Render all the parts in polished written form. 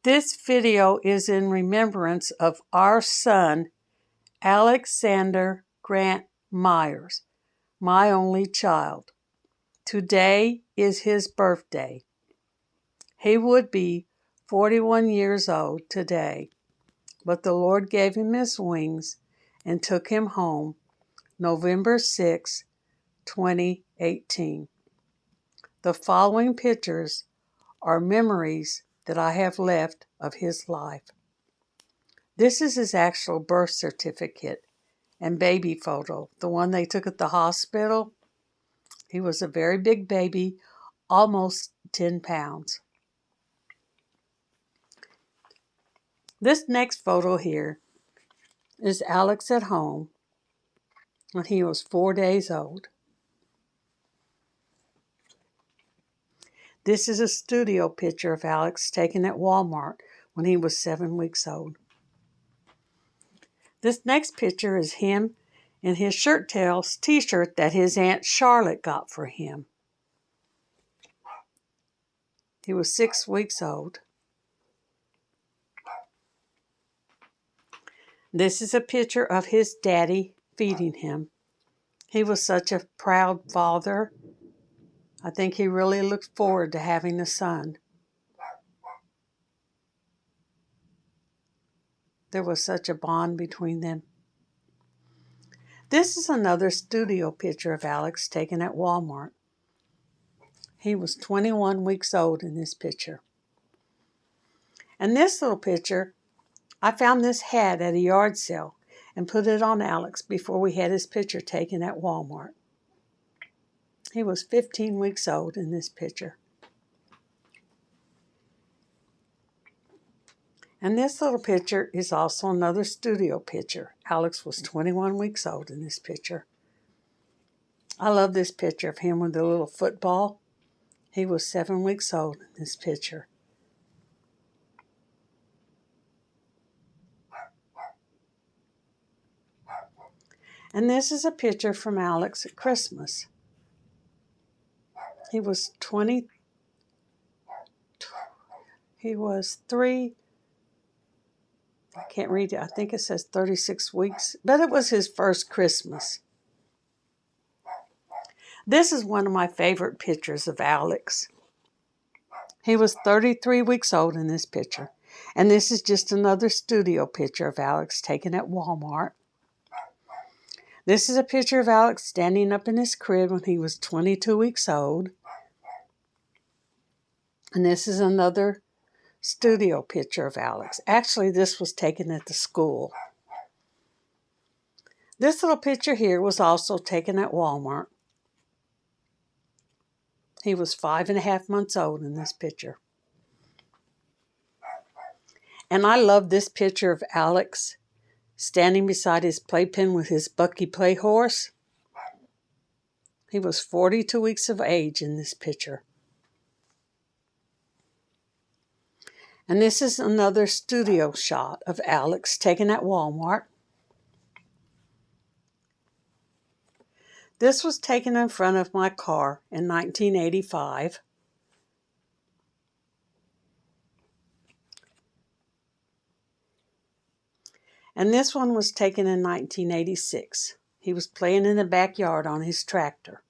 This video is in remembrance of our son, Alexander Grant Myers, my only child. Today is his birthday. He would be 41 years old today, but the Lord gave him his wings and took him home November 6, 2018. The following pictures are memories that I have left of his life. This is his actual birth certificate and baby photo, the one they took at the hospital. He was a very big baby, almost 10 pounds. This next photo here is Alex at home when he was 4 days old. This is a studio picture of Alex taken at Walmart when he was 7 weeks old. This next picture is him in his Shirt Tails t-shirt that his Aunt Charlotte got for him. He was 6 weeks old. This is a picture of his daddy feeding him. He was such a proud father. I think he really looked forward to having a son. There was such a bond between them. This is another studio picture of Alex taken at Walmart. He was 21 weeks old in this picture. And this little picture, I found this hat at a yard sale and put it on Alex before we had his picture taken at Walmart. He was 15 weeks old in this picture. And this little picture is also another studio picture. Alex was 21 weeks old in this picture. I love this picture of him with the little football. He was 7 weeks old in this picture. And this is a picture from Alex at Christmas. He was 3, I can't read it, I think it says 36 weeks, but it was his first Christmas. This is one of my favorite pictures of Alex. He was 33 weeks old in this picture. And this is just another studio picture of Alex taken at Walmart. This is a picture of Alex standing up in his crib when he was 22 weeks old. And this is another studio picture of Alex. Actually, this was taken at the school. This little picture here was also taken at Walmart. He was 5.5 months old in this picture. And I love this picture of Alex standing beside his playpen with his Bucky play horse. He was 42 weeks of age in this picture. And this is another studio shot of Alex taken at Walmart. This was taken in front of my car in 1985. And this one was taken in 1986. He was playing in the backyard on his tractor.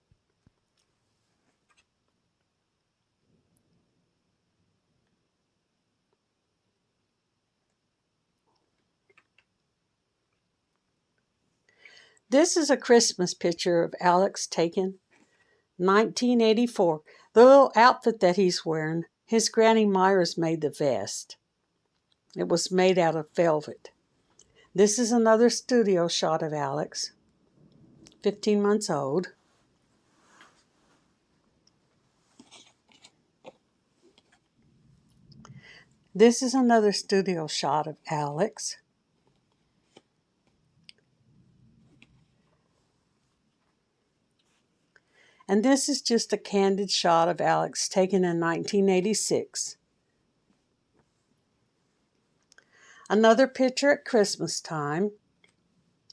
This is a Christmas picture of Alex taken 1984. The little outfit that he's wearing, his Granny Myers made the vest. It was made out of velvet. This is another studio shot of Alex, 15 months old. This is another studio shot of Alex. And this is just a candid shot of Alex taken in 1986. Another picture at Christmas time,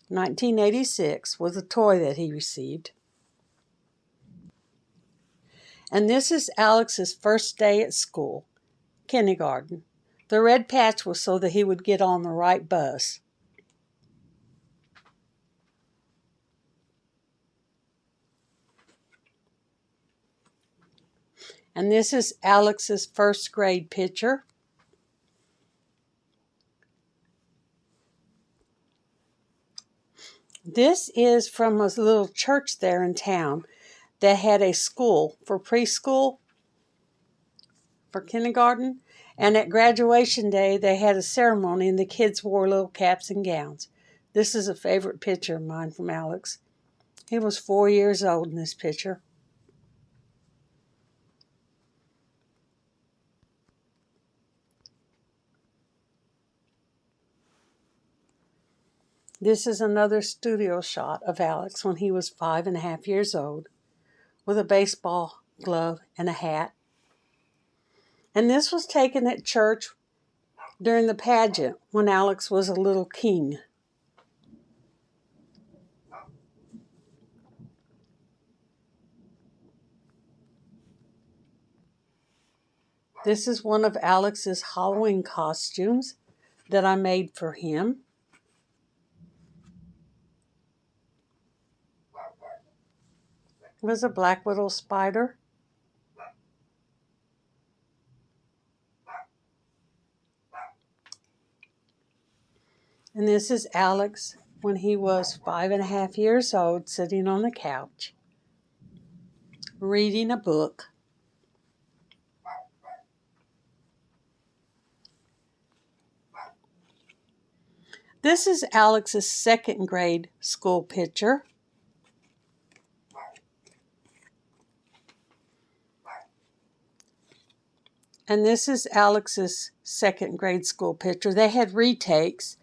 1986, was a toy that he received. And this is Alex's first day at school, kindergarten, The red patch was so that he would get on the right bus. And this is Alex's first grade picture. This is from a little church there in town that had a school for preschool, for kindergarten, and at graduation day they had a ceremony and the kids wore little caps and gowns. This is a favorite picture of mine from Alex. He was 4 years old in this picture. This is another studio shot of Alex when he was 5.5 years old, with a baseball glove and a hat. And this was taken at church during the pageant when Alex was a little king. This is one of Alex's Halloween costumes that I made for him. It was a black widow spider. And this is Alex when he was 5.5 years old, sitting on the couch, reading a book. This is Alex's second grade school picture. And this is Alex's second grade school picture. They had retakes,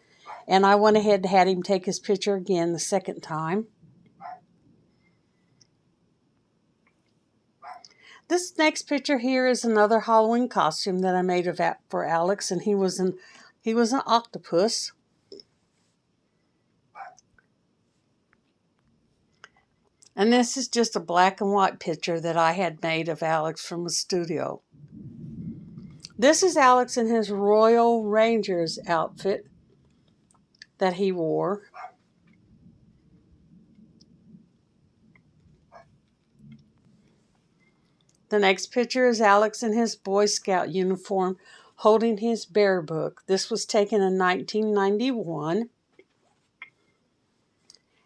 and I went ahead and had him take his picture again the second time. This next picture here is another Halloween costume that I made for Alex, and he was an octopus. And this is just a black and white picture that I had made of Alex from the studio. This is Alex in his Royal Rangers outfit that he wore. The next picture is Alex in his Boy Scout uniform holding his bear book. This was taken in 1991.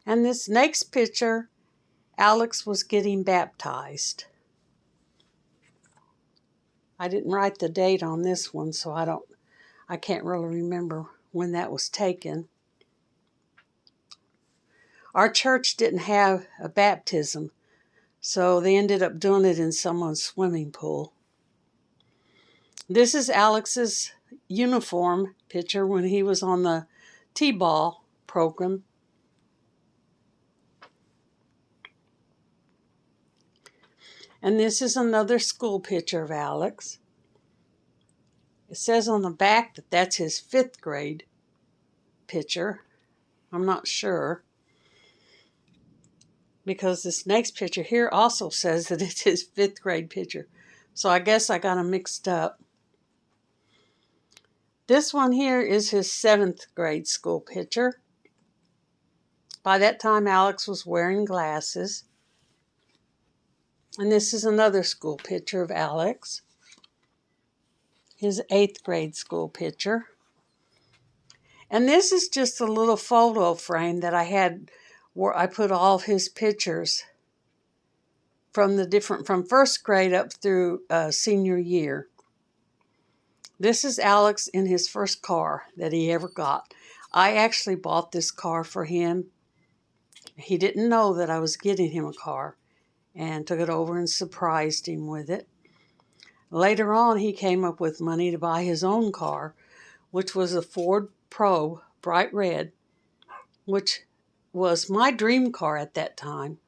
And this next picture, Alex was getting baptized. I didn't write the date on this one, so I can't really remember when that was taken. Our church didn't have a baptism, so they ended up doing it in someone's swimming pool. This is Alex's uniform picture when he was on the T-ball program. And this is another school picture of Alex. It says on the back that that's his 5th grade picture. I'm not sure, because this next picture here also says that it's his 5th grade picture. So I guess I got them mixed up. This one here is his 7th grade school picture. By that time, Alex was wearing glasses. And this is another school picture of Alex, his 8th grade school picture. And this is just a little photo frame that I had where I put all of his pictures from first grade up through senior year. This is Alex in his first car that he ever got. I actually bought this car for him. He didn't know that I was getting him a car, and took it over and surprised him with it. Later on, he came up with money to buy his own car, which was a Ford Probe, bright red, which was my dream car at that time.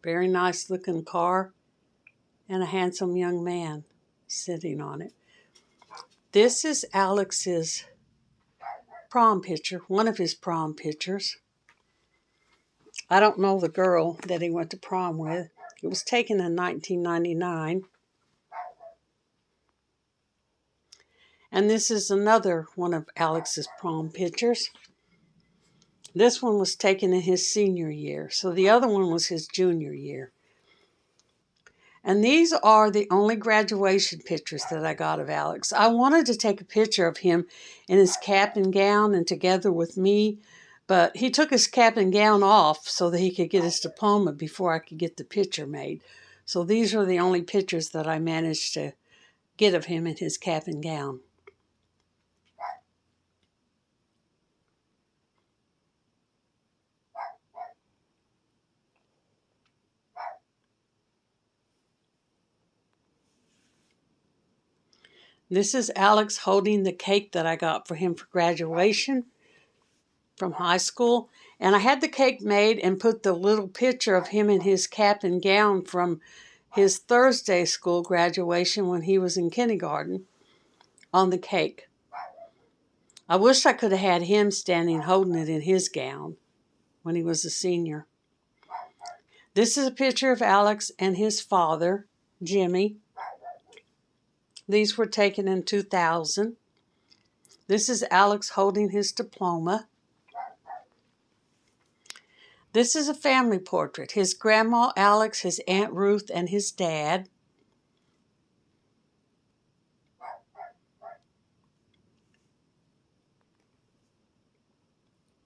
Very nice looking car, and a handsome young man sitting on it. This is Alex's prom picture, one of his prom pictures. I don't know the girl that he went to prom with. It was taken in 1999. And this is another one of Alex's prom pictures. This one was taken in his senior year, so the other one was his junior year. And these are the only graduation pictures that I got of Alex. I wanted to take a picture of him in his cap and gown and together with me, but he took his cap and gown off so that he could get his diploma before I could get the picture made. So these are the only pictures that I managed to get of him in his cap and gown. This is Alex holding the cake that I got for him for graduation from high school. And I had the cake made and put the little picture of him in his cap and gown from his Thursday school graduation when he was in kindergarten on the cake. I wish I could have had him standing holding it in his gown when he was a senior. This is a picture of Alex and his father, Jimmy. These were taken in 2000. This is Alex holding his diploma. This is a family portrait. His grandma Alex, his Aunt Ruth, and his dad.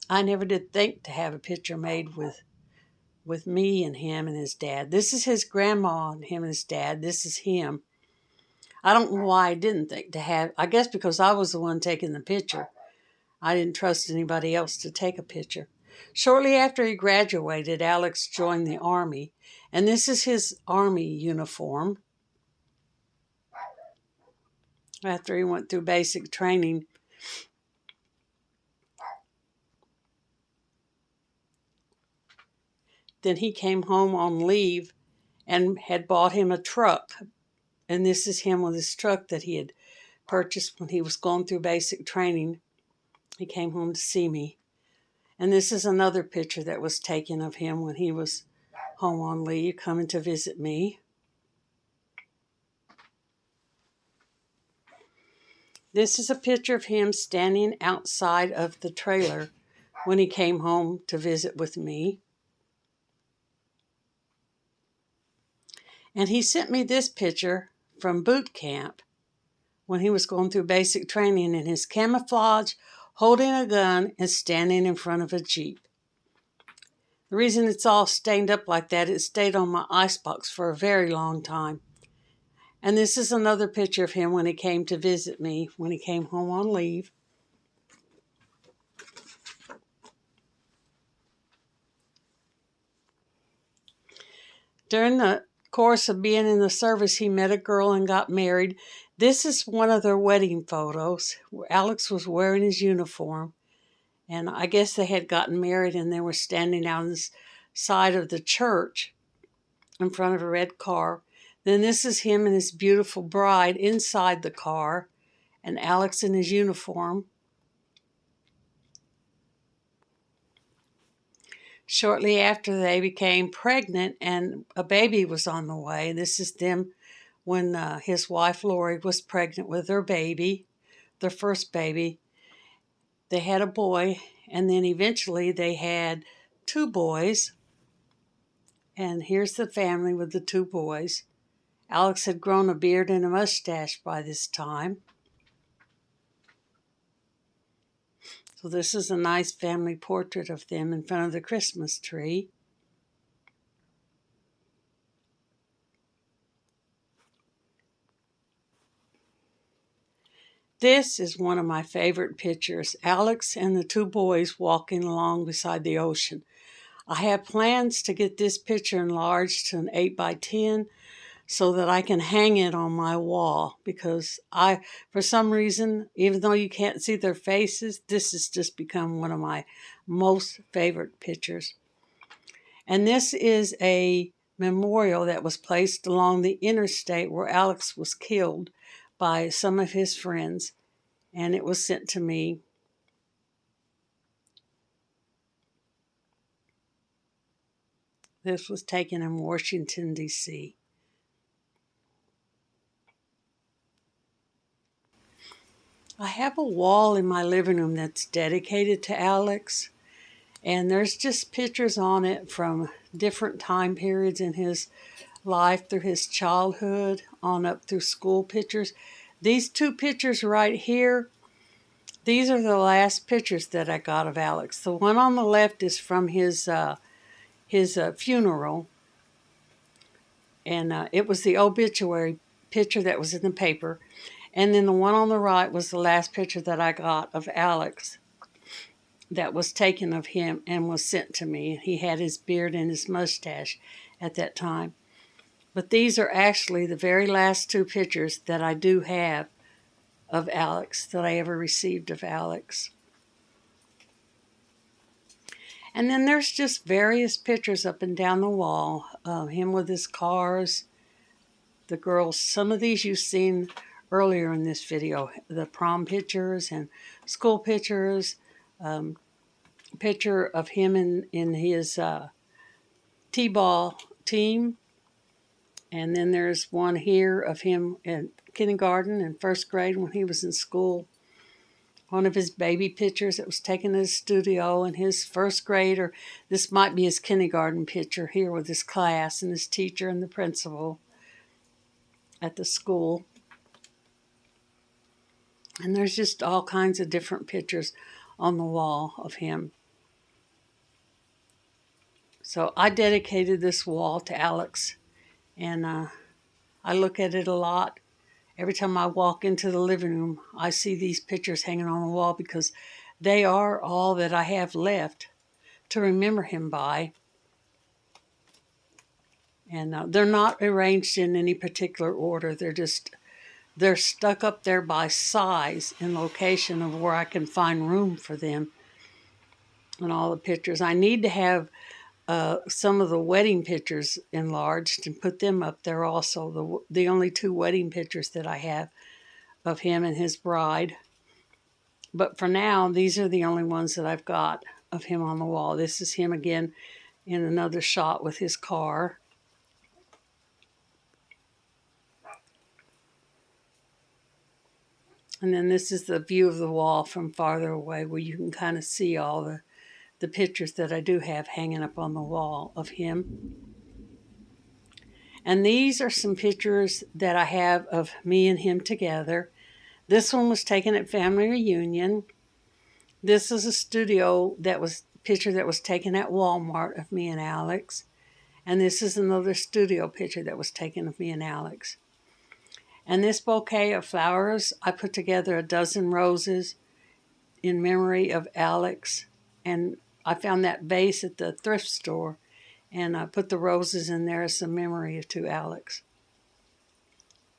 I never did think to have a picture made with me and him and his dad. This is his grandma and him and his dad. This is him. I don't know why I didn't think to have, I guess because I was the one taking the picture. I didn't trust anybody else to take a picture. Shortly after he graduated, Alex joined the Army, and this is his Army uniform. After he went through basic training, then he came home on leave and had bought him a truck. And this is him with his truck that he had purchased when he was going through basic training. He came home to see me. And this is another picture that was taken of him when he was home on leave, coming to visit me. This is a picture of him standing outside of the trailer when he came home to visit with me. And he sent me this picture from boot camp when he was going through basic training in his camouflage, holding a gun and standing in front of a Jeep. The reason it's all stained up like that, it stayed on my icebox for a very long time. And this is another picture of him when he came to visit me, when he came home on leave. During the course of being in the service, he met a girl and got married. This is one of their wedding photos where Alex was wearing his uniform. And I guess they had gotten married and they were standing out on the side of the church in front of a red car. Then this is him and his beautiful bride inside the car, and Alex in his uniform. Shortly after, they became pregnant and a baby was on the way. This is them when his wife Lori was pregnant with their baby, their first baby. They had a boy, and then eventually they had two boys. And here's the family with the two boys. Alex had grown a beard and a mustache by this time. So this is a nice family portrait of them in front of the Christmas tree. This is one of my favorite pictures. Alex and the two boys walking along beside the ocean. I have plans to get this picture enlarged to an 8 by 10 so that I can hang it on my wall, because for some reason, even though you can't see their faces, this has just become one of my most favorite pictures. And this is a memorial that was placed along the interstate where Alex was killed by some of his friends, and it was sent to me. This was taken in Washington, D.C. I have a wall in my living room that's dedicated to Alex, and there's just pictures on it from different time periods in his life, through his childhood on up through school pictures. These two pictures right here, these are the last pictures that I got of Alex. The one on the left is from his funeral, and it was the obituary picture that was in the paper. And then the one on the right was the last picture that I got of Alex that was taken of him and was sent to me. He had his beard and his mustache at that time. But these are actually the very last two pictures that I do have of Alex, that I ever received of Alex. And then there's just various pictures up and down the wall. Him with his cars, the girls. Some of these you've seen earlier in this video. The prom pictures and school pictures. Picture of him in his t-ball team. And then there's one here of him in kindergarten and first grade when he was in school. One of his baby pictures that was taken in his studio in his first grade, or this might be his kindergarten picture here with his class and his teacher and the principal at the school. And there's just all kinds of different pictures on the wall of him. So I dedicated this wall to Alex, and I look at it a lot. Every time I walk into the living room, I see these pictures hanging on the wall because they are all that I have left to remember him by. And they're not arranged in any particular order. They're stuck up there by size and location of where I can find room for them and all the pictures. I need to have some of the wedding pictures enlarged and put them up there also. The only two wedding pictures that I have of him and his bride. But for now, these are the only ones that I've got of him on the wall. This is him again in another shot with his car. And then this is the view of the wall from farther away, where you can kind of see all the pictures that I do have hanging up on the wall of him. And these are some pictures that I have of me and him together. This one was taken at family reunion. This is a picture that was taken at Walmart of me and Alex. And this is another studio picture that was taken of me and Alex. And this bouquet of flowers, I put together a dozen roses in memory of Alex. And I found that vase at the thrift store, and I put the roses in there as a memory to Alex.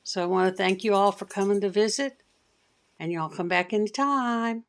So I want to thank you all for coming to visit, and y'all come back anytime.